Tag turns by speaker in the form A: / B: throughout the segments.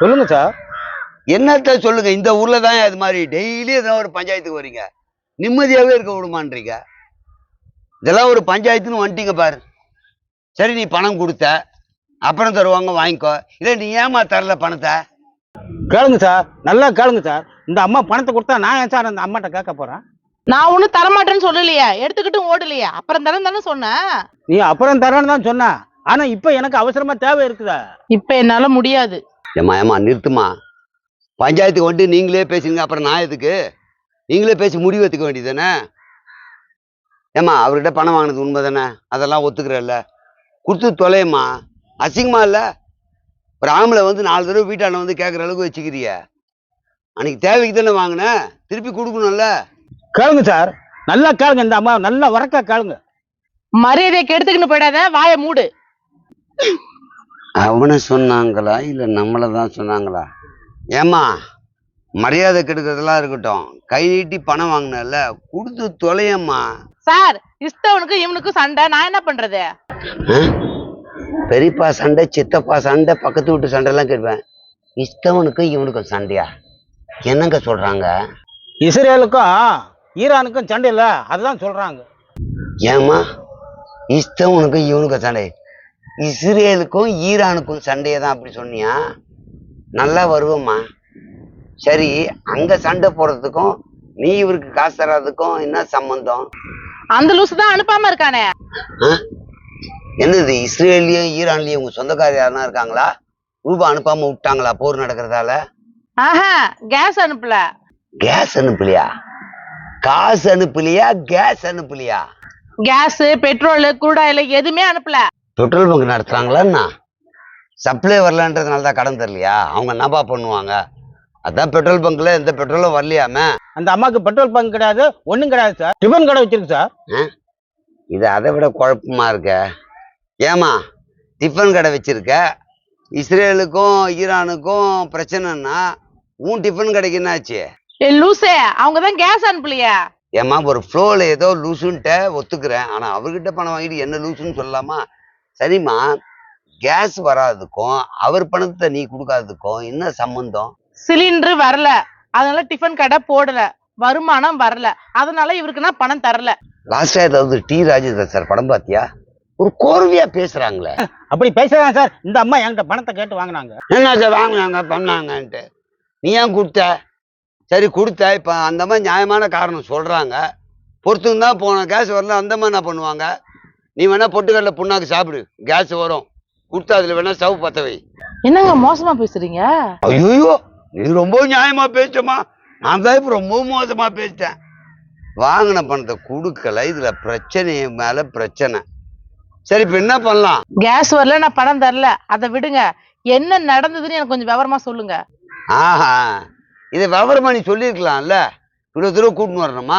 A: சொல்லுங்க சார்.
B: என்னத்த சொல்லுங்க, இந்த ஊர்ல தான் அது மாதிரி டெய்லி எதனா ஒரு பஞ்சாயத்துக்கு வரீங்க, நிம்மதியாவே இருக்க விடுமான்றீங்க. இதெல்லாம் ஒரு பஞ்சாயத்துன்னு வந்துட்டீங்க பாரு. சரி, நீ பணம் கொடுத்த, அப்புறம் தருவாங்க வாங்கிக்கோ. இல்லை நீ ஏமா தரல பணத்தை?
A: கேளுங்க சார், நல்லா கேளுங்க சார். இந்த அம்மா பணத்தை கொடுத்தா நான் ஏன் சார் அந்த அம்மாட்ட கேட்க போறேன்?
C: நான் ஒண்ணும் தரமாட்டேன்னு சொல்லலையே, எடுத்துக்கிட்டு ஓடலையே, அப்புறம் தரேன் தானே சொன்னேன்.
A: நீ அப்புறம் தரேன்னு தான் சொன்ன. ஆனா இப்ப எனக்கு அவசரமா தேவை இருக்குதா?
C: இப்ப என்னால முடியாது.
B: ஏமா நிறுத்துமா. பஞ்சாயத்துக்கு வந்துட்டு நீங்களே பேசுங்க, அப்புறம் நான் எதுக்கு? நீங்களே பேசி முடிவு எடுத்துக்க வேண்டியது தானே. ஏமா, அவர்கிட்ட பணம் வாங்கினது உண்மை தானே? அதெல்லாம் ஒத்துக்கிறல்ல? கொடுத்து தொலையம்மா. அசிங்கமா இல்லை? ஒரு ஆம்பளை வந்து 4 தடவை வீட்டாண்ட வந்து கேட்குற அளவுக்கு வச்சுக்கிறிய. அன்னைக்கு தேவைக்கு தானே வாங்கினேன், திருப்பி கொடுக்கணும்ல.
A: கேளுங்க சார், நல்லா கேளுங்க. இந்த அம்மா நல்லா வரக்கா கேளுங்க.
C: மரியாதையை கெடுத்துக்கின்னு போயிடாத, வாயை மூடு.
B: அவனை சொன்னாங்களா இல்லை நம்மளை தான் சொன்னாங்களா? ஏமா, மரியாதை கெடுக்கிறதெல்லாம் இருக்கட்டும், கை நீட்டி பணம் வாங்கினல கொடுத்து தொலையம்மா.
C: சார், இஷ்டவனுக்கும் இவனுக்கும் சண்டை, நான் என்ன பண்றது?
B: பெரியப்பா சண்டை, சித்தப்பா சண்டை, பக்கத்து வீட்டு சண்டை எல்லாம் கேட்பேன். இஷ்டவனுக்கும் இவனுக்கும் சண்டையா? என்னங்க சொல்றாங்க?
A: இஸ்ரேலுக்கும் ஈரானுக்கும் சண்டை இல்ல, அதுதான் சொல்றாங்க.
B: ஏமா, இஷ்டவனுக்கும் இவனுக்கும் சண்டை? இஸ்ரேலுக்கும் ஈரானுக்கும் சண்டையை தான் அப்படி சொன்னியா? நல்லா வருவோம்மா. சரி, அங்க சண்டை போடுறதுக்கும் நீ இவருக்கு காசு தராதுக்கும் என்ன சம்பந்தம்?
C: அந்த லூசு தான் அனுப்பாம இருக்கானே.
B: என்னது, இஸ்ரேல்லையும் ஈரான்லயும் உங்க சொந்தக்காரர் யாருன்னா இருக்காங்களா? ரூபா அனுப்பாம விட்டாங்களா போர் நடக்கிறதால?
C: ஆஹா, கேஸ் அனுப்பல.
B: கேஸ் அனுப்பலையா? காசு அனுப்பலையா? கேஸ் அனுப்பலையா?
C: கேஸ், பெட்ரோல், குரூடாயில் எதுவுமே அனுப்பல.
B: பெட்ரோல் பங்க் நடத்துறாங்களா? சப்ளை வரலன்றதுனால தான் கடன் தரலையா? அவங்க என்னப்பா பண்ணுவாங்க? அதான் பெட்ரோல் பங்க்ல எந்த பெட்ரோலும் வரலையாம.
A: அந்த அம்மாக்கு பெட்ரோல் பங்க் கிடையாது, ஒண்ணும் கிடையாது சார். டிஃபன் கடை வச்சிருக்கு சார்.
B: இது அதை விட குழப்பமா இருக்க. ஏமா, டிஃபன் கடை வச்சிருக்க, இஸ்ரேலுக்கும் ஈரானுக்கும் பிரச்சனைன்னா உன் டிஃபன் கடைக்கு என்னாச்சு?
C: லூசே, அவங்கதான் கேஸ் அனுப்பலையா?
B: ஏமா, ஒரு ஃப்ளோல ஏதோ லூசுன்ட்ட ஒத்துக்கிறேன், ஆனா அவர்கிட்ட பணம் வாங்கிட்டு என்ன லூசுன்னு சொல்லலாமா? சரிம்மா, கேஸ் வராதுக்கும் அவர் பணத்தை நீ கொடுக்காததுக்கும் என்ன சம்பந்தம்?
C: சிலிண்டர் வரல, அதனால டிஃபன் கடை போடல. வருமானம் வரல, அதனால இவருக்கு நான் பணம் தரல.
B: லாஸ்டா ஏதாவது டி ராஜேந்திர சார் படம் பாத்தியா? ஒரு கோர்வையா பேசுறாங்களே.
A: அப்படி பேசுறாங்க சார். இந்த அம்மா என்கிட்ட பணத்தை கேட்டு வாங்கினாங்க.
B: என்ன சார் வாங்கினாங்க பண்ணாங்கன்ட்டு நீ ஏன் கொடுத்த? சரி கொடுத்த, இப்ப அந்த மாதிரி நியாயமான காரணம் சொல்றாங்க, பொறுத்துன்னு தான் போன. கேஸ் வரல, அந்த மாதிரி என்ன பண்ணுவாங்க? நீ வேணா பொட்டுக்கடல புண்ணாக்கு சாப்பிடு, கேஸ் வரும். கொடுத்தா அதுல வேணா ஸ்டவ் பத்த வை.
C: என்னங்க மோசமா பேசுறீங்க?
B: ஐயோ, நீ ரொம்ப நியாயமா பேசமா, நான் தான் இப்ப ரொம்ப மோசமா பேசிட்டேன். வாங்கின பணத்தை கொடுக்கல, இதுல பிரச்சனை மேல பிரச்சனை. சரி, இப்ப என்ன பண்ணலாம்?
C: கேஸ் வரல, நான் பணம் தரல, அதை விடுங்க. என்ன நடந்ததுன்னு எனக்கு கொஞ்சம் விவரமா சொல்லுங்க.
B: ஆஹா, இதை விவரமா நீ சொல்லியிருக்கலாம்ல. இவ்வளவு தூரம் கூட்டின்னு வரணுமா?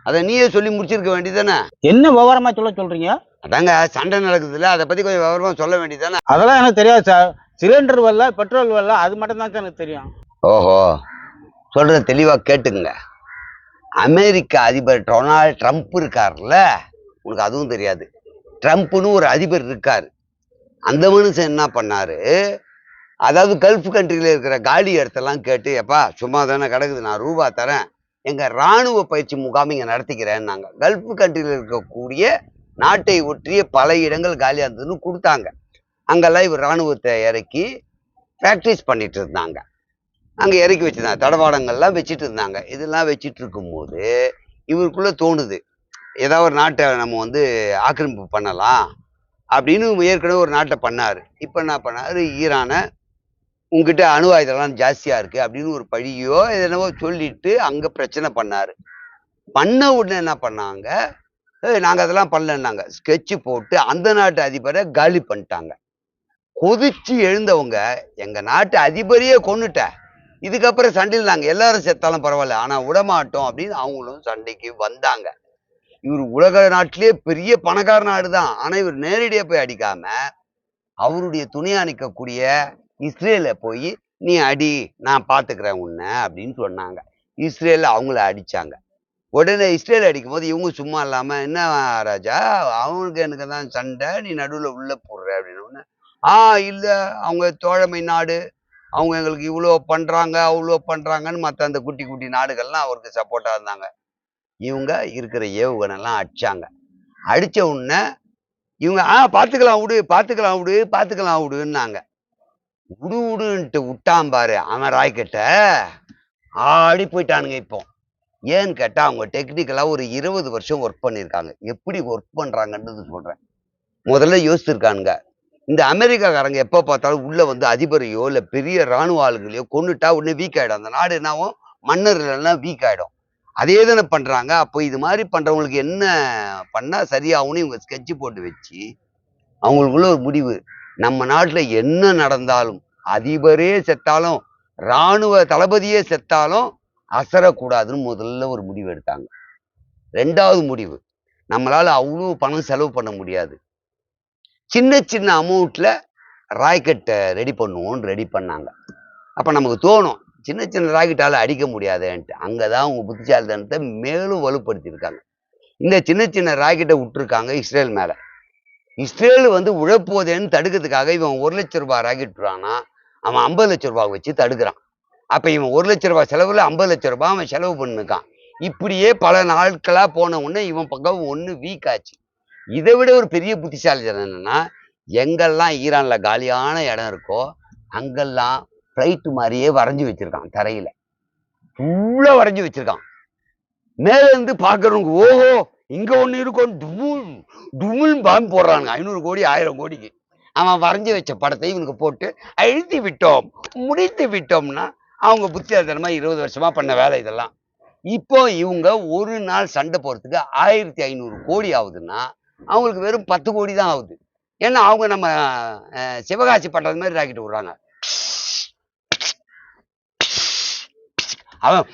B: அதை நீயே சொல்லி முடிச்சிருக்க வேண்டியதானே.
A: என்ன விவரமா சொல்றீங்க?
B: அதாங்க சண்டை நடக்குதுல்ல, அதை பத்தி கொஞ்சம் விவரமா சொல்ல வேண்டியதானே.
A: அதெல்லாம் எனக்கு தெரியாது சார். சிலிண்டர் வரல, பெட்ரோல் வரல, அது மட்டும் தான் சார் எனக்கு தெரியும்.
B: ஓஹோ, சொல்றத தெளிவா கேட்டுங்க. அமெரிக்க அதிபர் டொனால்ட் ட்ரம்ப் இருக்காருல்ல, உனக்கு அதுவும் தெரியாது. ட்ரம்ப்னு ஒரு அதிபர் இருக்காரு. அந்த மனுஷன் என்ன பண்ணாரு, அதாவது கல்ஃப் கண்ட்ரியில இருக்கிற காலி இடத்தெல்லாம் கேட்டு, எப்பா சும்மா தானே கிடக்குது, நான் ரூபா தரேன், எங்க இராணுவ பயிற்சி முகாம் இங்க நடத்திக்கிறேன்னாங்க. கல்ஃப் கண்ட்ரியில இருக்கக்கூடிய நாட்டை ஒற்றிய பல இடங்கள் காலியா இருந்ததுன்னு கொடுத்தாங்க. அங்கெல்லாம் இவர் இராணுவத்தை இறக்கி பிராக்டிஸ் பண்ணிட்டு இருந்தாங்க. அங்க இறக்கி வச்சிருந்தாங்க, தடவாடங்கள்லாம் வச்சுட்டு இருந்தாங்க. இதெல்லாம் வச்சுட்டு இருக்கும்போது இவருக்குள்ள தோணுது, ஏதாவது ஒரு நாட்டை நம்ம வந்து ஆக்கிரமிப்பு பண்ணலாம் அப்படின்னு. ஏற்கனவே ஒரு நாட்டை பண்ணாரு. இப்ப என்ன பண்ணாரு, ஈரானை உங்ககிட்ட அணு ஆயுதம்லாம் ஜாஸ்தியா இருக்கு அப்படின்னு ஒரு பழியோ என்னவோ சொல்லிட்டு அங்க பிரச்சனை பண்ணாரு. பண்ண உடனே என்ன பண்ணாங்க, நாங்க அதெல்லாம் பண்ணலன்னாங்க. ஸ்கெட்சு போட்டு அந்த நாட்டு அதிபரை காலி பண்ணிட்டாங்க. கொதிச்சு எழுந்தவங்க, எங்க நாட்டு அதிபரையே கொன்னுட்ட, இதுக்கப்புறம் சண்டையில் நாங்க எல்லாரும் செத்தாலும் பரவாயில்ல, ஆனா விடமாட்டோம் அப்படின்னு அவங்களும் சண்டைக்கு வந்தாங்க. இவர் உலக நாட்டிலேயே பெரிய பணக்கார நாடு தான், ஆனா இவர் நேரடியா போய் அடிக்காம அவருடைய துணையா நிற்கக்கூடிய இஸ்ரேல போய் நீ அடி, நான் பாத்துக்கிறேன் உன்னை அப்படின்னு சொன்னாங்க. இஸ்ரேல அவங்கள அடிச்சாங்க. உடனே இஸ்ரேல் அடிக்கும் போது இவங்க சும்மா இல்லாம, என்ன ராஜா அவனுக்கு எனக்கு தான் சண்டை, நீ நடுவுல உள்ள போடுற அப்படின்னு. இல்ல, அவங்க தோழமை நாடு, அவங்க எங்களுக்கு இவ்வளோ பண்றாங்க அவ்வளோ பண்றாங்கன்னு மற்ற அந்த குட்டி குட்டி நாடுகள்லாம் அவருக்கு சப்போர்ட்டா இருந்தாங்க. இவங்க இருக்கிற ஏவுகணைலாம் அடிச்சாங்க. அடிச்ச உடனே இவங்க பார்த்துக்கலாம் விடு பார்த்துக்கலாம் விடு பார்த்துக்கலாம் விடுன்னாங்க. விடு விடுன்ட்டு விட்டான் பாரு அவன் ராக்கெட்டை ஆடி போயிட்டானுங்க. இப்போ ஏன்னு கேட்டா அவங்க டெக்னிக்கலா ஒரு 20 வருஷம் ஒர்க் பண்ணியிருக்காங்க. எப்படி ஒர்க் பண்றாங்கன்றது சொல்றேன். முதல்ல யோசிச்சிருக்கானுங்க. இந்த அமெரிக்காக்காரங்க எப்ப பார்த்தாலும் உள்ள வந்து அதிபரையோ இல்ல பெரிய ராணுவ ஆளுங்களையோ கொண்டுட்டா உடனே வீக் ஆயிடும். அந்த நாடு என்னாவும் மன்னர்கள் எல்லாம் வீக் ஆயிடும். அதே தானே பண்றாங்க. அப்போ இது மாதிரி பண்றவங்களுக்கு என்ன பண்ணா சரியாகும்னு இவங்க ஸ்கெட்ச் போட்டு வச்சு அவங்களுக்குள்ள ஒரு முடிவு. நம்ம நாட்டுல என்ன நடந்தாலும் அதிபரே செத்தாலும் ராணுவ தளபதியே செத்தாலும் அசரக்கூடாதுன்னு முதல்ல ஒரு முடிவு எடுத்தாங்க. ரெண்டாவது முடிவு, நம்மளால அவ்வளவு பணம் செலவு பண்ண முடியாது. சின்ன சின்ன அமௌண்ட்ல ராக்கெட்டை ரெடி பண்ணுவோம்னு ரெடி பண்ணாங்க. அப்ப நமக்கு தோணும் சின்ன சின்ன ராக்கெட்டால அடிக்க முடியாதுன்ட்டு. அங்கதான் அவங்க புத்திசாலித்தனத்தை மேலும் வலுப்படுத்தியிருக்காங்க. இந்த சின்ன சின்ன ராக்கெட்டை விட்டுருக்காங்க இஸ்ரேல் மேல. இஸ்ரேல் வந்து உழப்போதேன்னு தடுக்கிறதுக்காக இவன் 1 லட்சம் ரூபாய் ராக்கெட் விடுறான்னா அவன் 50 லட்சம் ரூபாய் வச்சு தடுக்கிறான். அப்ப இவன் 1 லட்சம் ரூபாய் செலவுல 50 லட்சம் ரூபாய் அவன் செலவு பண்ணிருக்கான். இப்படியே பல நாட்களா போன உடனே இவன் பக்கம் ஒண்ணு வீக் ஆச்சு. இதை விட ஒரு பெரிய புத்திசாலித்தனம் என்னன்னா, எங்கெல்லாம் ஈரான்ல காலியான இடம் இருக்கோ அங்கெல்லாம் பிளைட் மாதிரியே வரைஞ்சி வச்சிருக்கான். தரையில ஃபுல்லா வரைஞ்சி வச்சிருக்கான். மேல இருந்து பாக்குறவங்க ஓஹோ இங்க ஒண்ணு இருக்கும் டுமுல் டுமுல் பாம்பு போடுறானுங்க 500 கோடி 1000 கோடிக்கு. அவன் வரைஞ்சி வச்ச படத்தை இவனுக்கு போட்டு அழுத்தி விட்டோம் முடித்து விட்டோம்னா அவங்க புத்திசாலித்தனமா 20 வருஷமா பண்ண வேலை இதெல்லாம். இப்போ இவங்க ஒரு நாள் சண்டை போறதுக்கு 1500 கோடி ஆகுதுன்னா அவங்களுக்கு வெறும் 10 கோடி தான் ஆகுது. ஏன்னா அவங்க நம்ம சிவகாசி பண்றது மாதிரி ராக்கெட் விடுறாங்க. அவன்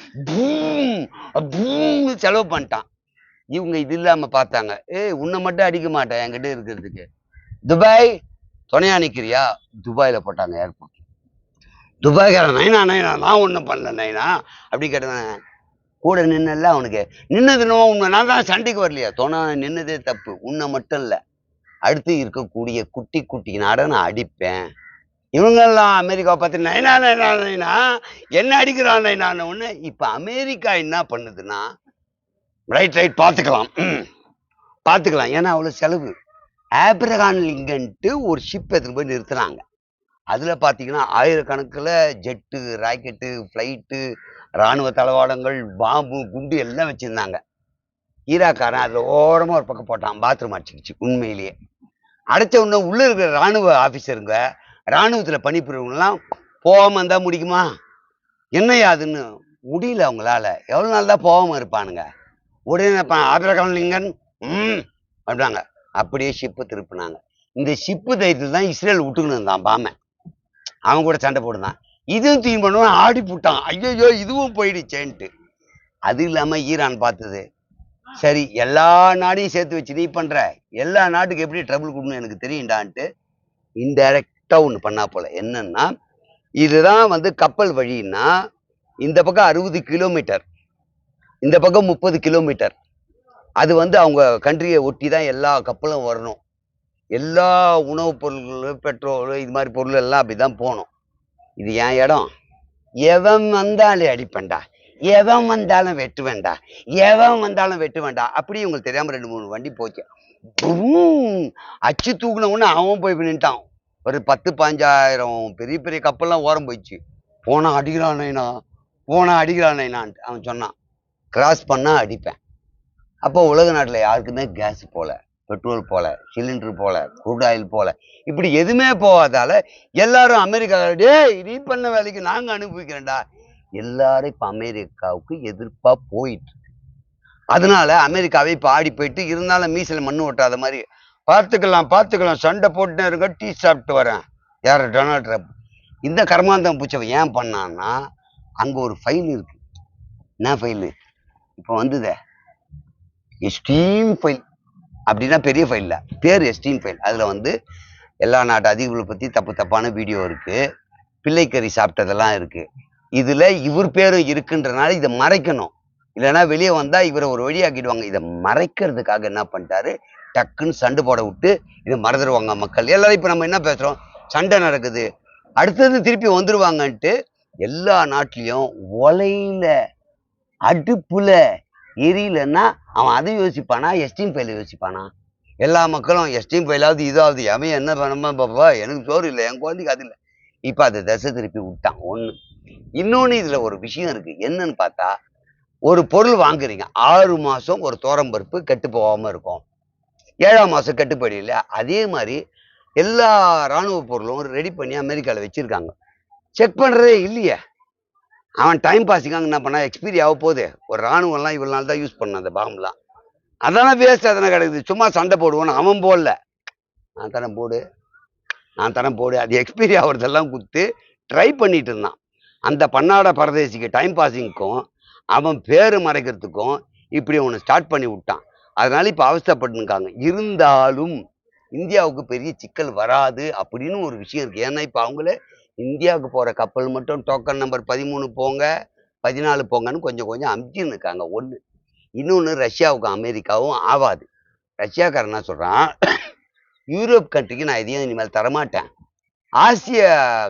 B: பூம் செலவு பண்ணிட்டான். இவங்க இது இல்லாம பார்த்தாங்க. உன்னை மட்டும் அடிக்க மாட்டேன் என்கிட்ட இருக்கிறதுக்கு. துபாய் துணையா நிக்கிறியா? துபாயில போட்டாங்க ஏர்போர்ட். துபாய்க்காரன் நைனா நைனா நான் ஒன்றும் பண்ணல நைனா அப்படி கேட்டேன். கூட நின்னல அவனுக்கு நின்னதுனோ உண்மை. நான் தான் சண்டைக்கு வரலையா? துணை நின்னதே தப்பு. உன்னை மட்டும் இல்லை அடுத்து இருக்கக்கூடிய குட்டி குட்டி நாடை நான் அடிப்பேன். இவங்கெல்லாம் அமெரிக்காவை பார்த்து நைனா நைனா நைனா என்ன அடிக்கிறான் நைனான்னு ஒன்று. இப்போ அமெரிக்கா என்ன பண்ணுதுன்னா ரைட் பார்த்துக்கலாம் பார்த்துக்கலாம். ஏன்னா அவ்வளோ செலவு. ஆப்ரகாம் லிங்கன்ட்டு ஒரு ஷிப் எடுத்துன்னு போய் நிறுத்துனாங்க. அதில் பார்த்தீங்கன்னா ஆயிரக்கணக்கில் ஜெட்டு ராக்கெட்டு ஃப்ளைட்டு இராணுவ தளவாடங்கள் பாம்பு குண்டு எல்லாம் வச்சுருந்தாங்க. ஈராக்காரன் அதில் ஓரமாக ஒரு பக்கம் போட்டான். பாத்ரூம் அடிச்சிக்கிச்சு. உண்மையிலேயே அடைச்ச உடனே உள்ளே இருக்கிற இராணுவ ஆஃபீஸருங்க இராணுவத்தில் பணிபுரியவங்கலாம் போகாமல் இருந்தால் முடிக்குமா? என்னையா அதுன்னு முடியல அவங்களால. எவ்வளோ நாள் தான் போகாமல் இருப்பானுங்க. உடனே ஆப்ரகாம் லிங்கன் அப்படின்னாங்க. அப்படியே ஷிப்பு திருப்பினாங்க. இந்த ஷிப்பு தைரியத்தில் தான் இஸ்ரேல் விட்டுக்கணும் இருந்தான் பாமை. அவன் கூட சண்டை போடுதான். இதுவும் தீன் பண்ணுவான் ஆடி போட்டான். ஐயோ இதுவும் போயிடுச்சேன்ட்டு. அது இல்லாம ஈரான் பார்த்தது சரி எல்லா நாடையும் சேர்த்து வச்சு நீ பண்ற எல்லா நாட்டுக்கு எப்படி ட்ரபிள் கொடுக்கணும் எனக்கு தெரியுண்டான்ட்டு இன்டைரக்டா ஒண்ணு பண்ணா போல. என்னன்னா இதுதான் வந்து கப்பல் வழின்னா இந்த பக்கம் 60 கிலோமீட்டர் இந்த பக்கம் 30 கிலோமீட்டர். அது வந்து அவங்க கண்ட்ரியை ஒட்டி தான் எல்லா கப்பலும் வரணும். எல்லா உணவுப் பொருள்கள் பெட்ரோல் இது மாதிரி பொருள் எல்லாம் அப்படிதான் போகணும். இது என் இடம். எவன் வந்தாலும் அடிப்பேன்டா, எவன் வந்தாலும் வெட்டுவேண்டா, எவன் வந்தாலும் வெட்டுவேண்டா. அப்படி உங்களுக்கு தெரியாம 2-3 வண்டி போச்சு. அச்சு தூக்குன உடனே அவன் போய் நின்ட்டான். ஒரு 10-15 பெரிய பெரிய கப்பல்லாம் ஓரம் போயிடுச்சு. போனா அடிக்கிறானேனா அடிக்கிறானேனான்ட்டு அவன் சொன்னான். கிராஸ் பண்ணா அடிப்பேன். அப்போ உலக நாட்டுல யாருக்குமே கேஸ் போல, பெட்ரோல் போல, சிலிண்டர் போல, குரூட் ஆயில் போல, இப்படி எதுவுமே போகாதால எல்லாரும் அமெரிக்கா நீ பண்ண வேலைக்கு நாங்க அனுபவிக்கிறேன்டா. எல்லாரும் இப்ப அமெரிக்காவுக்கு எதிர்ப்பா போயிட்டு இருக்கு. அதனால அமெரிக்காவை இப்ப ஆடி போயிட்டு இருந்தாலும் மீசல மண்ணு ஓட்டாத மாதிரி பார்த்துக்கலாம் சண்டை போட்டுனே இருக்க டீ சாப்பிட்டு வரேன். யாரு? Donald Trump. இந்த கர்மாந்தம் பூச்சவன் ஏன் பண்ணான்னா அங்க ஒரு ஃபைல் இருக்கு. என்ன ஃபைலு? இப்போ வந்ததே எஸ்டீம் ஃபைல். அப்படின்னா பெரிய ஃபைல்ல பேர் எஸ்டீம் ஃபைல். அதுல வந்து எல்லா நாட்டு அதிபர்களை பத்தி தப்பான வீடியோ இருக்கு, பிள்ளைக்கறி சாப்பிட்டதெல்லாம் இருக்கு. இதுல இவர் பேரும் இருக்குன்றனால இதை மறைக்கணும். இல்லைன்னா வெளியே வந்தா இவரை ஒரு வழியாக்கிடுவாங்க. இதை மறைக்கிறதுக்காக என்ன பண்ணிட்டாரு, டக்குன்னு சண்டை போட விட்டு இதை மறந்துடுவாங்க மக்கள் எல்லாரும். இப்ப நம்ம என்ன பேசுறோம், சண்டை நடக்குது, அடுத்தது திருப்பி வந்துருவாங்கன்ட்டு எல்லா நாட்டிலையும் ஒலையில அடுப்புல எரியலன்னா அவன் அதை யோசிப்பானா எஸ்டீம் ஃபைல யோசிப்பானா? எல்லா மக்களும் எஸ்டீம் ஃபைலாவது இதாவது அவன் என்ன பண்ணமா பாப்பா எனக்கு சோறு இல்லை என் குழந்தைக்கு அது இல்லை. இப்ப அதை திசை திருப்பி விட்டான் ஒண்ணு. இன்னொன்னு இதுல ஒரு விஷயம் இருக்கு. என்னன்னு பார்த்தா ஒரு பொருள் வாங்குறீங்க 6 மாசம் ஒரு பருப்பு கெட்டு போகாம இருக்கும். 7ஆம் மாசம் கெட்டு போயிடல. அதே மாதிரி எல்லா ராணுவ பொருளும் ரெடி பண்ணி அமெரிக்கால வச்சிருக்காங்க. செக் பண்றதே இல்லையே. அவன் டைம் பாஸிங்காக என்ன பண்ணா எக்ஸ்பீரி ஆக போகுது. ஒரு ராணுவம்லாம் இவ்வளவு நாள் தான் யூஸ் பண்ண அந்த பாம்புலாம். அதெல்லாம் வேஸ்ட் அதனை கிடக்குது. சும்மா சண்டை போடுவோன்னு அவன் போடல. நான் தரேன் போடு அது எக்ஸ்பீரி ஆகிறதெல்லாம் குத்து ட்ரை பண்ணிட்டு இருந்தான். அந்த பன்னாட பரதேசிக்கு டைம் பாஸிங்க்கும் அவன் பேரு மறைக்கிறதுக்கும் இப்படி அவனை ஸ்டார்ட் பண்ணி விட்டான். அதனால இப்ப அவஸ்தைப்பட்டுருக்காங்க. இருந்தாலும் இந்தியாவுக்கு பெரிய சிக்கல் வராது அப்படின்னு ஒரு விஷயம் இருக்கு. ஏன்னா இப்ப அவங்களே இந்தியாவுக்கு போற கப்பல் மட்டும் டோக்கன் நம்பர் 13 போங்க 14 போங்கன்னு கொஞ்சம் கொஞ்சம் அமுச்சின்னு இருக்காங்க. ஒண்ணு. இன்னொன்னு ரஷ்யாவுக்கும் அமெரிக்காவும் ஆவாது. ரஷ்யாக்காரன் என்ன சொல்றான், யூரோப் கண்ட்ரிக்கு நான் எதையும் இனிமேல் தரமாட்டேன், ஆசிய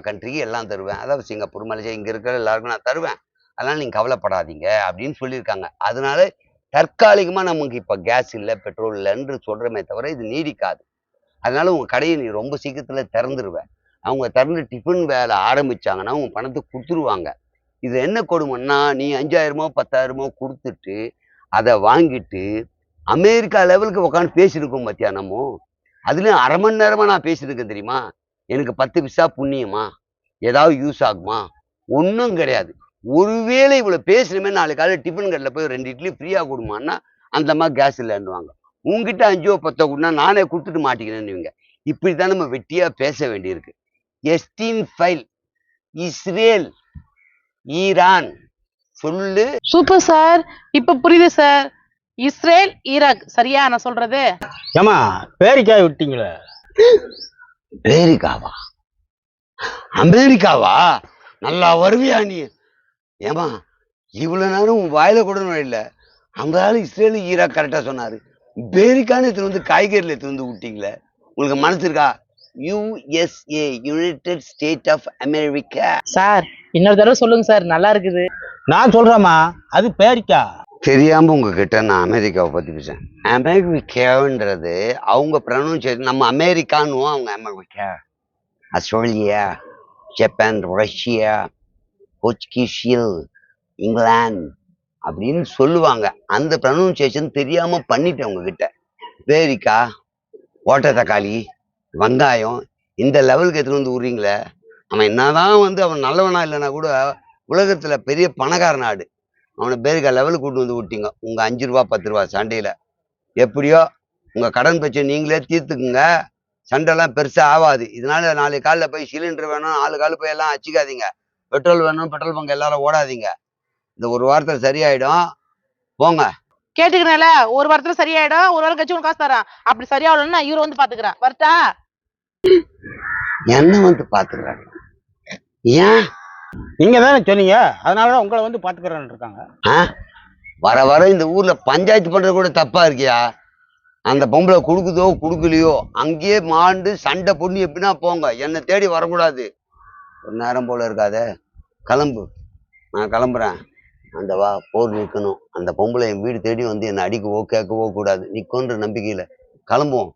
B: கண்ட்ரிக்கு எல்லாம் தருவேன், அதாவது சிங்கப்பூர் மலேசியா இங்க இருக்கிற எல்லாருக்கும் நான் தருவேன், அதனால நீங்க கவலைப்படாதீங்க அப்படின்னு சொல்லியிருக்காங்க. அதனால தற்காலிகமா நமக்கு இப்ப கேஸ் இல்லை பெட்ரோல் இல்லைன்னு சொல்றமே தவிர இது நீடிக்காது. அதனால உங்க கடையை நீ ரொம்ப சீக்கிரத்துல திறந்துருவேன். அவங்க திறந்து டிஃபன் வேலை ஆரம்பிச்சாங்கன்னா உங்க பணத்தை கொடுத்துருவாங்க. இது என்ன கொடுமைன்னா நீ 5000மோ 10,000மோ கொடுத்துட்டு அதை வாங்கிட்டு அமெரிக்கா லெவலுக்கு உட்காந்து பேசியிருக்கோம் மத்தியானமும். அதுலயும் 1/2 மணி நேரமா நான் பேசியிருக்கேன் தெரியுமா? எனக்கு 10 பைசா புண்ணியமா ஏதாவது யூஸ் ஆகுமா? ஒன்றும் கிடையாது. ஒருவேளை இவ்வளவு பேசணுமே நாளைக்கு காலையில் டிஃபன் கடையில் போய் 2 இட்லி ஃப்ரீயா கொடுமான்னா அந்த மாதிரி கேஸ் இல்லைன்னுவாங்க. உங்ககிட்ட 5 10 கொடுனா நானே கொடுத்துட்டு மாட்டிக்கிறேன்னு. இப்படித்தான் நம்ம வெட்டியா பேச வேண்டியிருக்கு. எஸ்டீன் ஃபைல் இஸ்ரேல் ஈரான் சொல்லு.
C: சூப்பர் சார், இப்ப புரியுது சார். இஸ்ரேல் ஈராக் சரியா நான் சொல்றது?
A: ஏமா பேரிக்காய் விட்டீங்களே.
B: அமெரிக்காவா? அமெரிக்காவா? நல்லா வருவியா நீ? ஏமா இவ்வளவு நேரம் உன் வாயில கூட இல்ல. அந்த ஆளு இஸ்ரேலு ஈராக் கரெக்டா சொன்னாரு. அமெரிக்கான்னு எடுத்து வந்து காய்கறில எடுத்து வந்து விட்டீங்களே, உங்களுக்கு மனசு இருக்கா? USA united state of America.
C: Sir இன்னொரு தடவை சொல்லுங்க சார், நல்லா இருக்குது.
A: நான் சொல்றேம்மா அது பேரிக்காய்.
B: தெரியாம உங்ககிட்ட நான் அமெரிக்காவை பத்தி பேசேன். அமெரிக்கான்றது அவங்க ப்ரொனவுன்சியேஷன். நம்ம அமெரிக்கான்னுவோம், அவங்க அமெரிக்கா. ஆஸ்திரேலியா, ஜப்பான், ரஷ்யா, போர்ச்சுகீசியல், இங்கிலாந்து அப்படின்னு சொல்லுவாங்க. அந்த ப்ரொனவுன்சியேஷன் தெரியாம பண்ணிட்டேன் உங்ககிட்ட. அமெரிக்கா, ஓட்ட தக்காளி, வெங்காயம் இந்த லெவலுக்கு எடுத்துட்டு வந்து விடுறீங்களே. அவன் என்னதான் வந்து அவன் நல்லவனா இல்லைன்னா கூட உலகத்துல பெரிய பணக்கார நாடு. அவனை பேருக்கா லெவலுக்கு கூட்டு வந்து விட்டீங்க உங்க 5 ரூபா 10 ரூபா சண்டையில. எப்படியோ உங்க கடன் பிரச்சனை நீங்களே தீர்த்துக்குங்க. சண்டைலாம் பெருசா ஆகாது. இதனால நாளைக்கு காலில் போய் சிலிண்டர் வேணும் 4 கால் போய் எல்லாம் அச்சிக்காதீங்க. பெட்ரோல் வேணும் பெட்ரோல் பங்க் எல்லாரும் ஓடாதீங்க. இந்த ஒரு வாரத்துல சரியாயிடும். போங்க.
C: கேட்டுக்கிறேன்ல, ஒரு வாரத்துல சரியாயிடும், ஒரு வாரம் கழிச்சு உனக்கு காசு தரேன். அப்படி சரியாகலன்னா நான் இவரை வந்து பாத்துக்கிறேன். வரட்டா?
B: என்ன வந்து பாத்துக்கிறாங்க? ஏன்?
A: நீங்க தானே சொன்னீங்க, அதனாலதான் உங்களை வந்து பாத்துக்கிறேன்னு இருக்காங்க.
B: வர வர இந்த ஊர்ல பஞ்சாயத்து பண்றது கூட தப்பா இருக்கியா? அந்த பொம்பளை கொடுக்குதோ கொடுக்கலையோ அங்கேயே மாண்டு சண்டை பொண்ணு எப்படின்னா போங்க. என்னை தேடி வரக்கூடாது. ஒரு நேரம் போல இருக்காத. கிளம்பு. நான் கிளம்புறேன். அந்த வா போர் நிற்கணும். அந்த பொம்பளை என் வீடு தேடி வந்து என்னை அடிக்கவோ கேட்கவோ கூடாது. நிற்குன்ற நம்பிக்கையில கிளம்புவோம்.